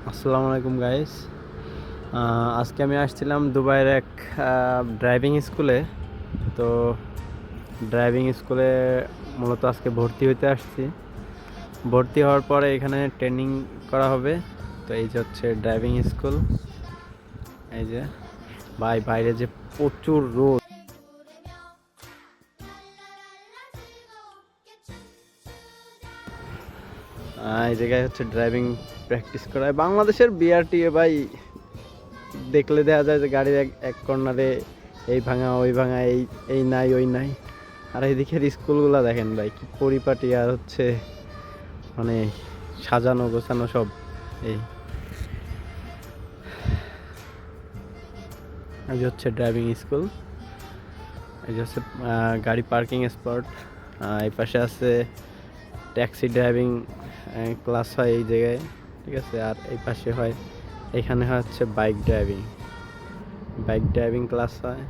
আসসালামু আলাইকুম গাইস। আজকে আমি আসছিলাম দুবাইয়ের এক ড্রাইভিং স্কুলে। তো ড্রাইভিং স্কুলে মূলত আজকে ভর্তি হইতে আসছি। ভর্তি হওয়ার পরে এখানে ট্রেনিং করা হবে। তো এই যে হচ্ছে ড্রাইভিং স্কুল। এই যে বাইরে যে প্রচুর রোদ। এই জায়গায় হচ্ছে ড্রাইভিং প্র্যাকটিস করায়। বাংলাদেশের বিআরটিএ ভাই দেখলে দেখা যায় যে গাড়ির এক এক কর্নারে এই ভাঙা ওই ভাঙা, এই এই নাই ওই নাই। আর এইদিকের স্কুলগুলো দেখেন ভাই কি পরিপাটি, আর হচ্ছে মানে সাজানো গোছানো সব। এই এই যে হচ্ছে ড্রাইভিং স্কুল। এই যে হচ্ছে গাড়ি পার্কিং স্পট। এই পাশে আছে ট্যাক্সি ড্রাইভিং ক্লাস হয় এই জায়গায়, ঠিক আছে। আর এই পাশে হয়, এখানে হচ্ছে বাইক ড্রাইভিং ক্লাস হয়।